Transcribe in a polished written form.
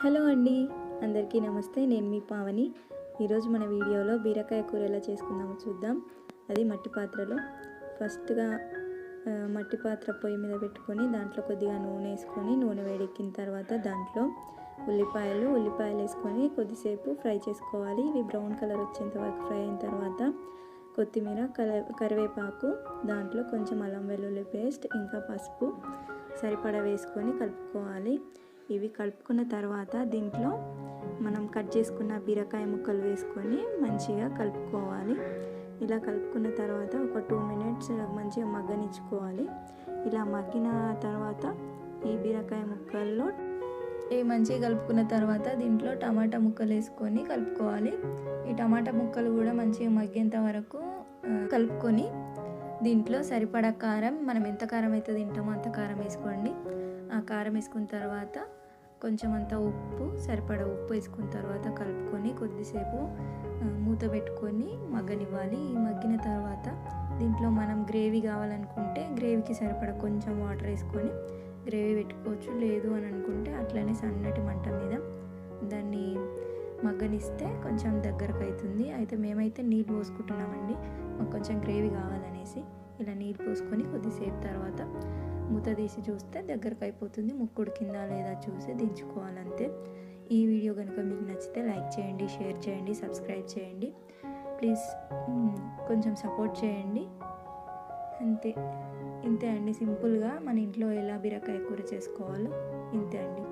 Hello అండి, అందరికీ నమస్తే. నేను మీ పావని. ఈరోజు మన వీడియోలో బీరకాయ కూర ఎలా చేసుకుందామో చూద్దాం. అది మట్టి పాత్రలో. ఫస్ట్గా మట్టి పాత్ర పొయ్యి మీద పెట్టుకొని దాంట్లో కొద్దిగా నూనె వేసుకొని, నూనె వేడెక్కిన తర్వాత దాంట్లో ఉల్లిపాయలు వేసుకొని కొద్దిసేపు ఫ్రై చేసుకోవాలి. ఇవి బ్రౌన్ కలర్ వచ్చేంత వరకు ఫ్రై అయిన తర్వాత కొత్తిమీర, కరివేపాకు, దాంట్లో కొంచెం అల్లం వెల్లుల్లి పేస్ట్, ఇంకా పసుపు సరిపడా వేసుకొని కలుపుకోవాలి. ఇవి కలుపుకున్న తర్వాత దీంట్లో మనం కట్ చేసుకున్న బీరకాయ ముక్కలు వేసుకొని మంచిగా కలుపుకోవాలి. ఇలా కలుపుకున్న తర్వాత ఒక 2 మినిట్స్ మంచిగా మగ్గనిచ్చుకోవాలి. ఇలా మగ్గిన తర్వాత ఈ బీరకాయ ముక్కల్లో మంచిగా కలుపుకున్న తర్వాత దీంట్లో టమాటా ముక్కలు వేసుకొని కలుపుకోవాలి. ఈ టమాటా ముక్కలు కూడా మంచిగా మగ్గేంత వరకు కలుపుకొని దీంట్లో సరిపడా కారం, మనం ఎంత కారం అయితే తింటామో అంత కారం వేసుకోండి. ఆ కారం వేసుకున్న తర్వాత కొంచెం అంత ఉప్పు, సరిపడా ఉప్పు వేసుకున్న తర్వాత కలుపుకొని కొద్దిసేపు మూత పెట్టుకొని మగ్గనివ్వాలి. ఈ మగ్గిన తర్వాత దీంట్లో మనం గ్రేవీ కావాలనుకుంటే గ్రేవీకి సరిపడా కొంచెం వాటర్ వేసుకొని గ్రేవీ పెట్టుకోవచ్చు. లేదు అని అనుకుంటే అట్లనే సన్నటి మంట మీద దాన్ని మగ్గనిస్తే కొంచెం దగ్గరకు అవుతుంది. అయితే మేమైతే నీళ్ళు పోసుకుంటున్నామండి, మాకు కొంచెం గ్రేవీ కావాలనేసి. ఇలా నీళ్ళు పోసుకొని కొద్దిసేపు తర్వాత మూత తీసి చూస్తే దగ్గరకు అయిపోతుంది. ముక్కు ఉడికిందా లేదా చూసి దించుకోవాలంతే. ఈ వీడియో కనుక మీకు నచ్చితే లైక్ చేయండి, షేర్ చేయండి, సబ్స్క్రైబ్ చేయండి. ప్లీజ్ కొంచెం సపోర్ట్ చేయండి. ఇంతే అండి, సింపుల్గా మన ఇంట్లో ఎలా బీరకాయ కూర చేసుకోవాలో ఇంతే అండి.